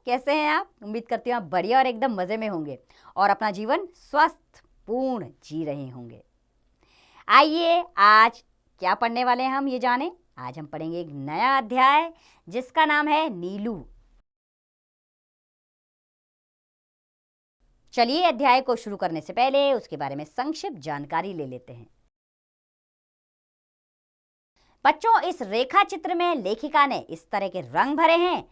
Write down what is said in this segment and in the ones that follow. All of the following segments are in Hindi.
कैसे हैं आप? उम्मीद करती हूँ आप बढ़िया और एकदम मज़े में होंगे और अपना जीवन स्वस्थ पूर्ण जी रहे होंगे। आइए आज क्या पढ़ने वाले हैं हम ये जानें। आज हम पढ़ेंगे एक नया अध्याय जिसका नाम है नीलू। चलिए अध्याय को शुरू करने से पहले उसके बारे में संक्षिप्त जानकारी ले लेते हैं। बच्चों, इस रेखा चित्र में लेखिका ने इस तरह के रंग भरे हैं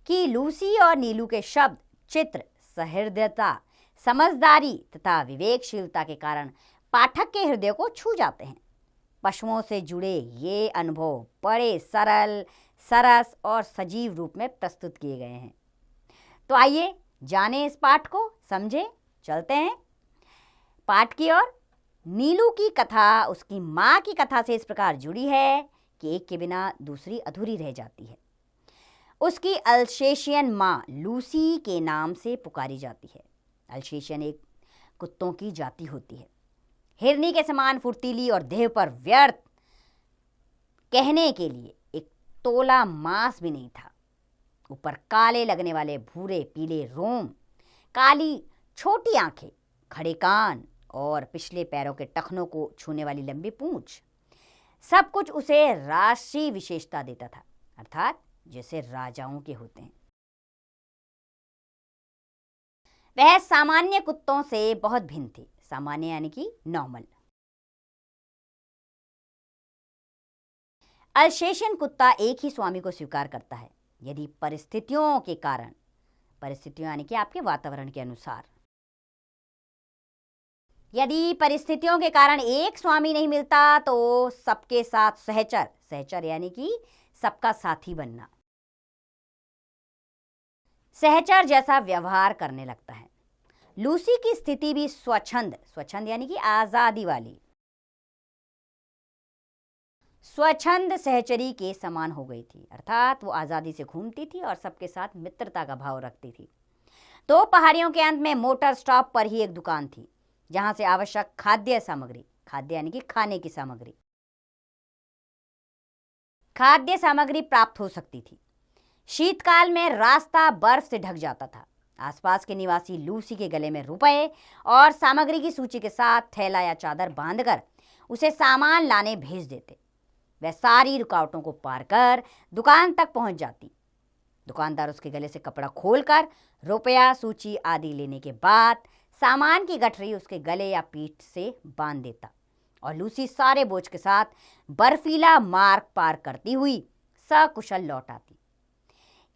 कि लूसी और नीलू के शब्द चित्र सहृदयता, समझदारी तथा विवेकशीलता के कारण पाठक के हृदय को छू जाते हैं। पशुओं से जुड़े ये अनुभव बड़े सरल, सरस और सजीव रूप में प्रस्तुत किए गए हैं। तो आइए जानें इस पाठ को, समझें। चलते हैं पाठ की ओर। नीलू की कथा उसकी माँ की कथा से इस प्रकार जुड़ी है कि एक के बिना दूसरी अधूरी रह जाती है। उसकी अल्सेशियन माँ लूसी के नाम से पुकारी जाती है। अल्सेशियन एक कुत्तों की जाति होती है। हिरनी के समान फुर्तीली और देह पर व्यर्थ कहने के लिए एक तोला मांस भी नहीं था। ऊपर काले लगने वाले भूरे पीले रोम, काली छोटी आंखें, खड़े कान और पिछले पैरों के टखनों को छूने वाली लंबी पूंछ, सब कुछ उसे राष्ट्रीय विशेषता देता था, अर्थात जैसे राजाओं के होते हैं। वह सामान्य कुत्तों से बहुत भिन्न थी। सामान्य यानी कि नॉर्मल। अल्सेशियन कुत्ता एक ही स्वामी को स्वीकार करता है यदि परिस्थितियों के कारण, परिस्थितियों यानी कि आपके वातावरण के अनुसार, यदि परिस्थितियों के कारण एक स्वामी नहीं मिलता तो सबके साथ सहचर, सहचर यानी कि सबका साथी बनना, सहचर जैसा व्यवहार करने लगता है। लूसी की स्थिति भी स्वच्छंद, स्वच्छंद यानी कि आजादी वाली, स्वच्छंद सहचरी के समान हो गई थी, अर्थात वो आजादी से घूमती थी और सबके साथ मित्रता का भाव रखती थी। तो पहाड़ियों के अंत में मोटर स्टॉप पर ही एक दुकान थी जहां से आवश्यक खाद्य सामग्री, खाद्य यानी कि खाने की सामग्री, खाद्य सामग्री प्राप्त हो सकती थी। शीतकाल में रास्ता बर्फ से ढक जाता था। आसपास के निवासी लूसी के गले में रुपए और सामग्री की सूची के साथ थैला या चादर बांधकर उसे सामान लाने भेज देते। वह सारी रुकावटों को पार कर दुकान तक पहुंच जाती। दुकानदार उसके गले से कपड़ा खोलकर रुपया, सूची आदि लेने के बाद सामान की गठरी उसके गले या पीठ से बांध देता और लूसी सारे बोझ के साथ बर्फीला मार्ग पार करती हुई सकुशल लौट आती।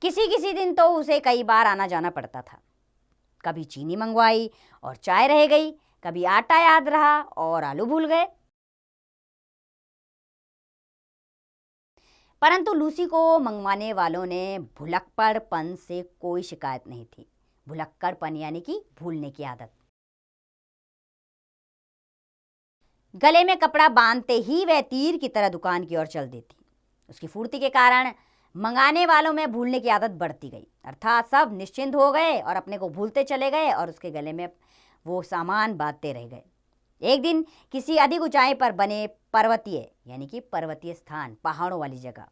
किसी किसी दिन तो उसे कई बार आना जाना पड़ता था। कभी चीनी मंगवाई और चाय रह गई, कभी आटा याद रहा और आलू भूल गए। परंतु लूसी को मंगवाने वालों ने भुलक्कड़पन से कोई शिकायत नहीं थी। भुलक्कड़पन यानी कि भूलने की आदत। गले में कपड़ा बांधते ही वह तीर की तरह दुकान की ओर चल देती। उसकी फुर्ती के कारण मंगाने वालों में भूलने की आदत बढ़ती गई, अर्थात सब निश्चिंत हो गए और अपने को भूलते चले गए और उसके गले में वो सामान बांधते रह गए। एक दिन किसी अधिक ऊंचाई पर बने पर्वतीय यानी कि पर्वतीय स्थान, पहाड़ों वाली जगह,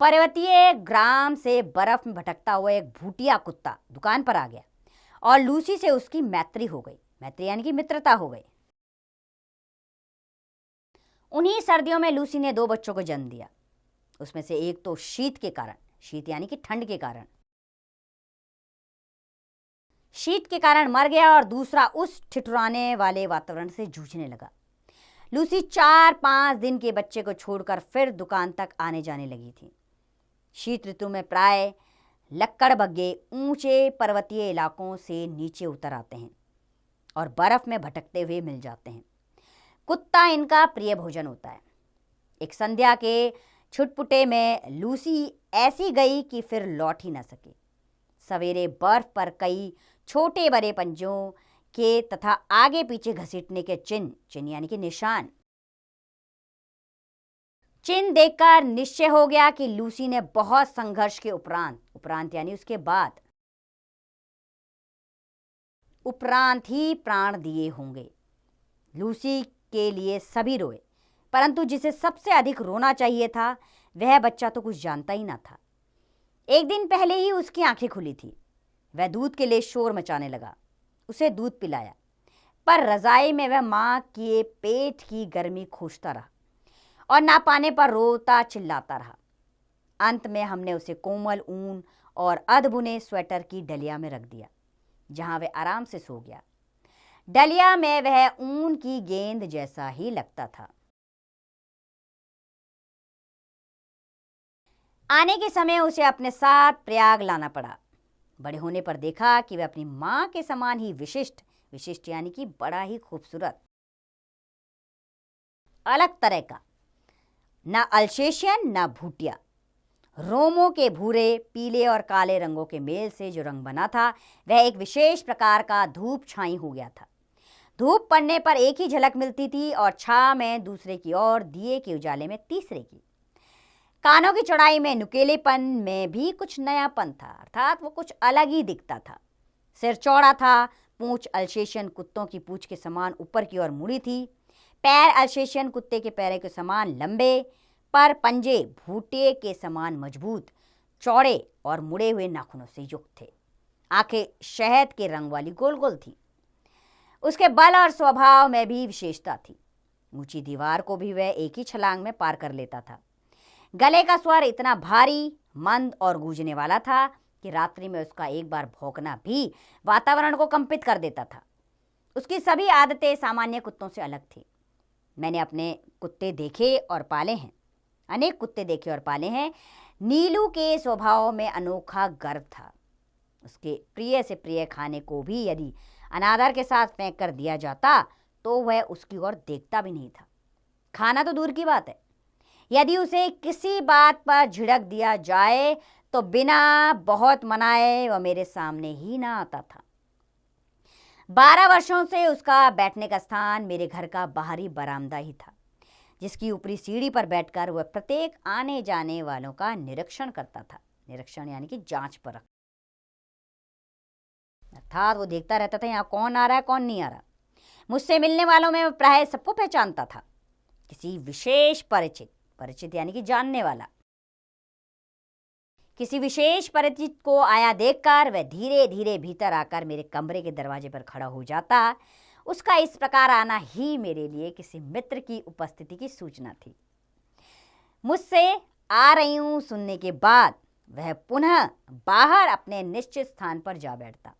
पर्वतीय ग्राम से बर्फ में भटकता हुआ एक भूटिया कुत्ता दुकान पर आ गया और लूसी से उसकी मैत्री हो गई। मैत्री यानी कि मित्रता हो गई। उन्हीं सर्दियों में लूसी ने 2 बच्चों को जन्म दिया। उसमें से एक तो शीत के कारण, शीत यानी कि ठंड के कारण, शीत के कारण मर गया और दूसरा उस ठिठुराने वाले वातावरण से जूझने लगा। लूसी 4-5 दिन के बच्चे को छोड़कर फिर दुकान तक आने जाने लगी थी। शीत ऋतु में प्राय लक्कड़बग्गे ऊंचे पर्वतीय इलाकों से नीचे उतर आते हैं और बर्फ में भटकते हुए मिल जाते हैं। कुत्ता इनका प्रिय भोजन होता है। एक संध्या के छुटपुटे में लूसी ऐसी गई कि फिर लौट ही न सके। सवेरे बर्फ पर कई छोटे बड़े पंजों के तथा आगे पीछे घसीटने के चिन्ह, चिन्ह यानी कि निशान, चिन्ह देखकर निश्चय हो गया कि लूसी ने बहुत संघर्ष के उपरांत, उपरांत यानी उसके बाद, उपरांत ही प्राण दिए होंगे। लूसी के लिए सभी रोए, परंतु जिसे सबसे अधिक रोना चाहिए था वह बच्चा तो कुछ जानता ही ना था। एक दिन पहले ही उसकी आंखें खुली थी। वह दूध के लिए शोर मचाने लगा। उसे दूध पिलाया, पर रजाई में वह माँ के पेट की गर्मी खोजता रहा और ना पाने पर रोता चिल्लाता रहा। अंत में हमने उसे कोमल ऊन और अधबुने स्वेटर की डलिया में रख दिया, जहां वह आराम से सो गया। डलिया में वह ऊन की गेंद जैसा ही लगता था। आने के समय उसे अपने साथ प्रयाग लाना पड़ा। बड़े होने पर देखा कि वह अपनी माँ के समान ही विशिष्ट यानी कि बड़ा ही खूबसूरत, अलग तरह का, ना अल्सेशियन ना भूटिया। रोमों के भूरे, पीले और काले रंगों के मेल से जो रंग बना था, वह एक विशेष प्रकार का धूप छाई हो गया था। धूप पड़ने पर एक ही झलक मिलती थी और छां में दूसरे की और दिए के उजाले में तीसरे की। कानों की चौड़ाई में, नुकेलेपन में भी कुछ नयापन था, अर्थात वो कुछ अलग ही दिखता था। सिर चौड़ा था, पूंछ अल्सेशियन कुत्तों की पूंछ के समान ऊपर की ओर मुड़ी थी। पैर अल्सेशियन कुत्ते के पैरों के समान लंबे, पर पंजे भूटे के समान मजबूत, चौड़े और मुड़े हुए नाखूनों से युक्त थे। आंखें शहद के रंग वाली गोल गोल थी। उसके बल और स्वभाव में भी विशेषता थी। ऊंची दीवार को भी वह एक ही छलांग में पार कर लेता था। गले का स्वर इतना भारी, मंद और गूंजने वाला था कि रात्रि में उसका एक बार भौंकना भी वातावरण को कंपित कर देता था। उसकी सभी आदतें सामान्य कुत्तों से अलग थी। मैंने अपने कुत्ते देखे और पाले हैं, अनेक कुत्ते देखे और पाले हैं। नीलू के स्वभाव में अनोखा गर्व था। उसके प्रिय से प्रिय खाने को भी यदि अनादर के साथ फेंक कर दिया जाता तो वह उसकी ओर देखता भी नहीं था। खाना तो दूर की बात है, यदि उसे किसी बात पर झिड़क दिया जाए तो बिना बहुत मनाए वह मेरे सामने ही ना आता था। 12 वर्षों से उसका बैठने का स्थान मेरे घर का बाहरी बरामदा ही था, जिसकी ऊपरी सीढ़ी पर बैठकर वह प्रत्येक आने जाने वालों का निरीक्षण करता था। निरीक्षण यानी कि जांच परख, अर्थात वो देखता रहता था यहाँ कौन आ रहा है, कौन नहीं आ रहा। मुझसे मिलने वालों में वह प्राय सबको पहचानता था। किसी विशेष परिचित यानी कि जानने वाला, किसी विशेष परिचित को आया देखकर वह धीरे धीरे भीतर आकर मेरे कमरे के दरवाजे पर खड़ा हो जाता। उसका इस प्रकार आना ही मेरे लिए किसी मित्र की उपस्थिति की सूचना थी। मुझसे आ रही हूं सुनने के बाद वह पुनः बाहर अपने निश्चित स्थान पर जा बैठता।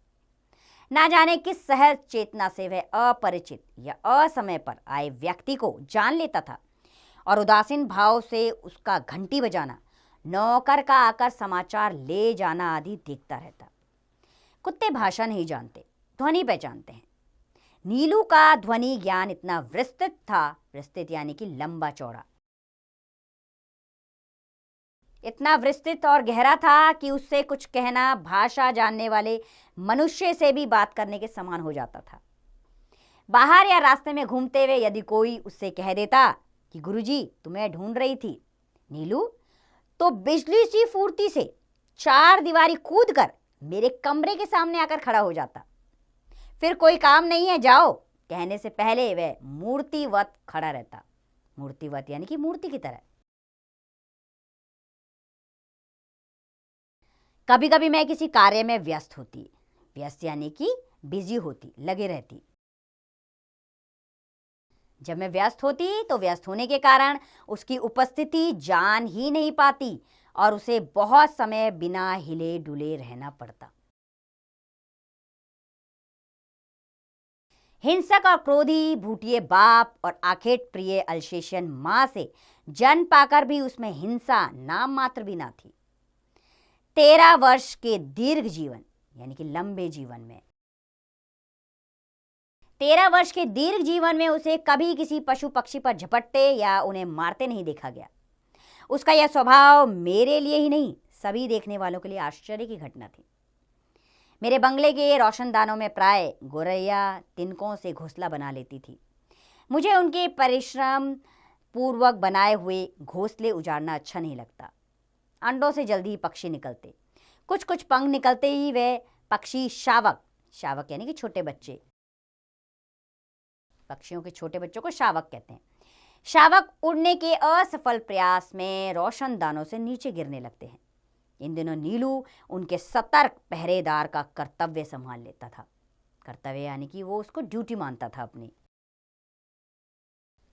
ना जाने किस सहज चेतना से वह अपरिचित या असमय पर आए व्यक्ति को जान लेता था और उदासीन भाव से उसका घंटी बजाना, नौकर का आकर समाचार ले जाना आदि देखता रहता। कुत्ते भाषा नहीं जानते, ध्वनि पहचानते हैं। नीलू का ध्वनि ज्ञान इतना विस्तृत था, विस्तृत यानी कि लंबा चौड़ा, इतना विस्तृत और गहरा था कि उससे कुछ कहना भाषा जानने वाले मनुष्य से भी बात करने के समान हो जाता था। बाहर या रास्ते में घूमते हुए यदि कोई उससे कह देता कि गुरुजी तुम्हें ढूंढ रही थी नीलू, तो बिजली सी फुर्ती से 4 दीवारी कूद कर मेरे कमरे के सामने आकर खड़ा हो जाता। फिर कोई काम नहीं है, जाओ कहने से पहले वह मूर्तिवत खड़ा रहता। मूर्तिवत यानी कि मूर्ति की तरह। कभी कभी मैं किसी कार्य में व्यस्त होती, व्यस्त यानी कि बिजी होती, लगे रहती। जब मैं व्यस्त होती तो व्यस्त होने के कारण उसकी उपस्थिति जान ही नहीं पाती और उसे बहुत समय बिना हिले डुले रहना पड़ता। हिंसक और क्रोधी भूटिये बाप और आखेट प्रिय अल्सेशियन मां से जन्म पाकर भी उसमें हिंसा नाम मात्र भी ना थी। 13 वर्ष के दीर्घ जीवन यानी कि लंबे जीवन में, 13 वर्ष के दीर्घ जीवन में उसे कभी किसी पशु पक्षी पर झपटते या उन्हें मारते नहीं देखा गया। उसका यह स्वभाव मेरे लिए ही नहीं, सभी देखने वालों के लिए आश्चर्य की घटना थी। मेरे बंगले के रोशनदानों में प्राय गोरैया तिनकों से घोंसला बना लेती थी। मुझे उनके परिश्रम पूर्वक बनाए हुए घोंसले उजाड़ना अच्छा नहीं लगता। अंडों से जल्दी ही पक्षी निकलते, कुछ कुछ पंख निकलते ही वे पक्षी शावक यानी कि छोटे बच्चे, पक्षियों के छोटे बच्चों को शावक कहते हैं। शावक उड़ने के असफल प्रयास में रोशनदानों से नीचे गिरने लगते हैं। इन दिनों नीलू उनके सतर्क पहरेदार का कर्तव्य संभाल लेता था। कर्तव्य यानी कि वो उसको ड्यूटी मानता था अपनी,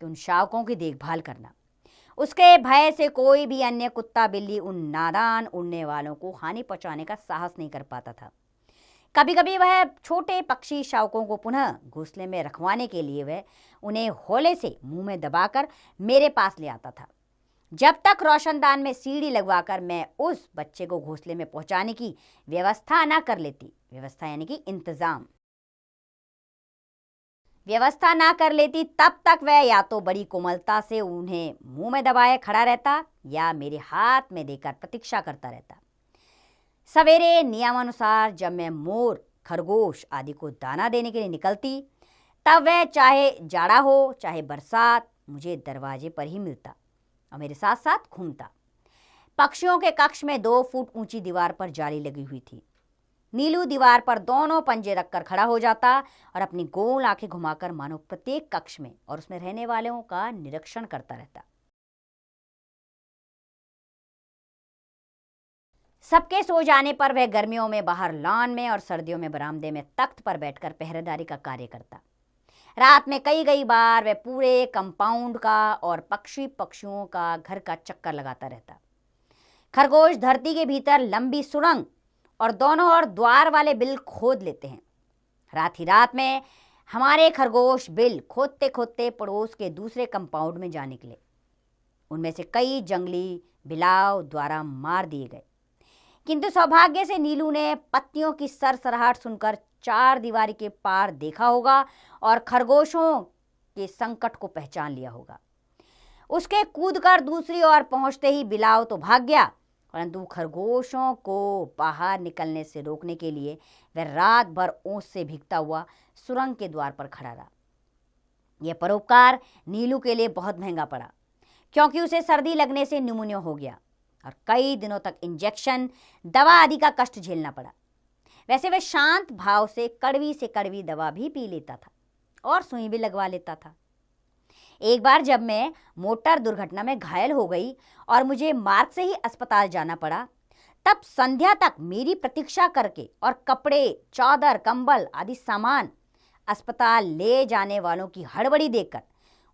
उन शावकों की देखभाल करना। उसके भय से कोई भी अन्य कुत्ता बिल्ली उन नादान उड़ने वालों को हानि पहुंचाने का साहस नहीं कर पाता था। कभी कभी वह छोटे पक्षी शावकों को पुनः घोंसले में रखवाने के लिए वह उन्हें हौले से मुंह में दबाकर मेरे पास ले आता था, जब तक रोशनदान में सीढ़ी लगवाकर मैं उस बच्चे को घोंसले में पहुंचाने की व्यवस्था ना कर लेती। व्यवस्था यानी कि इंतजाम। व्यवस्था ना कर लेती तब तक वह या तो बड़ी कोमलता से उन्हें मुंह में दबाए खड़ा रहता या मेरे हाथ में देकर प्रतीक्षा करता रहता। सवेरे नियमानुसार जब मैं मोर, खरगोश आदि को दाना देने के लिए निकलती, तब वह चाहे जाड़ा हो चाहे बरसात मुझे दरवाजे पर ही मिलता और मेरे साथ साथ घूमता। पक्षियों के कक्ष में 2 फुट ऊंची दीवार पर जाली लगी हुई थी। नीलू दीवार पर दोनों पंजे रखकर खड़ा हो जाता और अपनी गोल आंखें घुमाकर मानो प्रत्येक कक्ष में और उसमें रहने वालों का निरीक्षण करता रहता। सबके सो जाने पर वह गर्मियों में बाहर लॉन में और सर्दियों में बरामदे में तख्त पर बैठकर पहरेदारी का कार्य करता। रात में कई बार वह पूरे कंपाउंड का और पक्षियों का घर का चक्कर लगाता रहता। खरगोश धरती के भीतर लंबी सुरंग और दोनों ओर द्वार वाले बिल खोद लेते हैं। रात ही रात में हमारे खरगोश बिल खोदते खोदते पड़ोस के दूसरे कंपाउंड में जा निकले। उनमें से कई जंगली बिलाव द्वारा मार दिए गए, किंतु सौभाग्य से नीलू ने पत्तियों की सरसराहट सुनकर 4 दीवारी के पार देखा होगा और खरगोशों के संकट को पहचान लिया होगा। उसके कूदकर दूसरी ओर पहुंचते ही बिलाव तो भाग गया, परंतु खरगोशों को बाहर निकलने से रोकने के लिए वह रात भर ओस से भीगता हुआ सुरंग के द्वार पर खड़ा रहा। यह परोपकार नीलू के लिए बहुत महंगा पड़ा, क्योंकि उसे सर्दी लगने से न्यूमोनिया हो गया और कई दिनों तक इंजेक्शन, दवा आदि का कष्ट झेलना पड़ा। वैसे वह शांत भाव से कड़वी दवा भी पी लेता था और सुई भी लगवा लेता था। एक बार जब मैं मोटर दुर्घटना में घायल हो गई और मुझे मार्ग से ही अस्पताल जाना पड़ा, तब संध्या तक मेरी प्रतीक्षा करके और कपड़े, चादर, कंबल आदि सामान अस्पताल ले जाने वालों की हड़बड़ी देखकर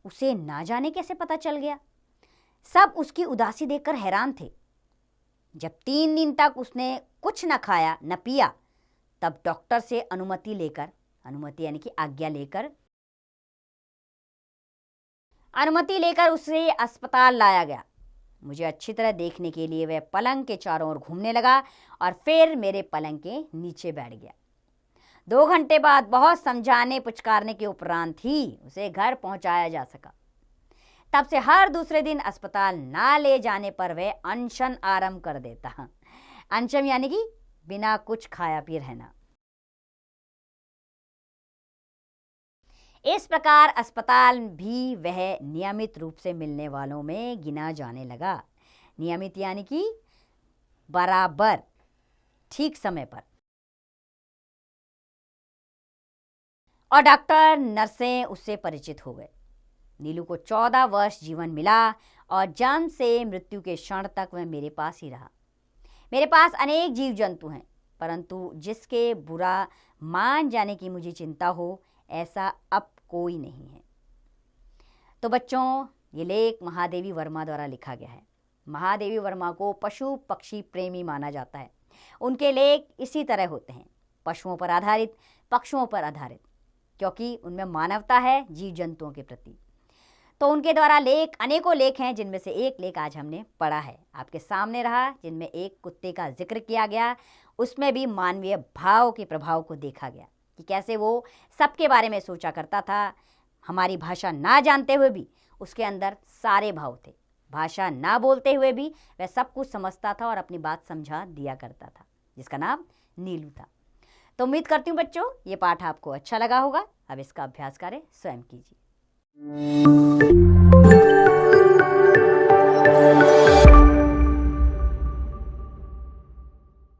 उसे ना जाने कैसे पता चल गया। सब उसकी उदासी देखकर हैरान थे। जब 3 दिन तक उसने कुछ न खाया न पिया, तब डॉक्टर से अनुमति यानी कि अनुमति लेकर उसे अस्पताल लाया गया। मुझे अच्छी तरह देखने के लिए वह पलंग के चारों ओर घूमने लगा और फिर मेरे पलंग के नीचे बैठ गया। 2 घंटे बाद बहुत समझाने पुचकारने के उपरांत ही उसे घर पहुंचाया जा सका। तब से हर दूसरे दिन अस्पताल ना ले जाने पर वह अनशन आरंभ कर देता। अनशन यानी कि बिना कुछ खाया पिए रहना। इस प्रकार अस्पताल भी वह नियमित रूप से मिलने वालों में गिना जाने लगा। नियमित यानी कि बराबर, ठीक समय पर। और डॉक्टर, नर्सें उससे परिचित हो गए। नीलू को 14 वर्ष जीवन मिला और जन्म से मृत्यु के क्षण तक वह मेरे पास ही रहा। मेरे पास अनेक जीव जंतु हैं, परंतु जिसके बुरा मान जाने की मुझे चिंता हो, ऐसा अब कोई नहीं है। तो बच्चों, ये लेख महादेवी वर्मा द्वारा लिखा गया है। महादेवी वर्मा को पशु पक्षी प्रेमी माना जाता है। उनके लेख इसी तरह होते हैं, पशुओं पर आधारित, पक्षियों पर आधारित, क्योंकि उनमें मानवता है जीव जंतुओं के प्रति। तो उनके द्वारा अनेकों लेख हैं, जिनमें से एक लेख आज हमने पढ़ा है, आपके सामने रहा, जिनमें एक कुत्ते का जिक्र किया गया। उसमें भी मानवीय भाव के प्रभाव को देखा गया कि कैसे वो सबके बारे में सोचा करता था। हमारी भाषा ना जानते हुए भी उसके अंदर सारे भाव थे। भाषा ना बोलते हुए भी वह सब कुछ समझता था और अपनी बात समझा दिया करता था, जिसका नाम नीलू था। तो उम्मीद करती हूँ बच्चों, ये पाठ आपको अच्छा लगा होगा। अब इसका अभ्यास करें, स्वयं कीजिए।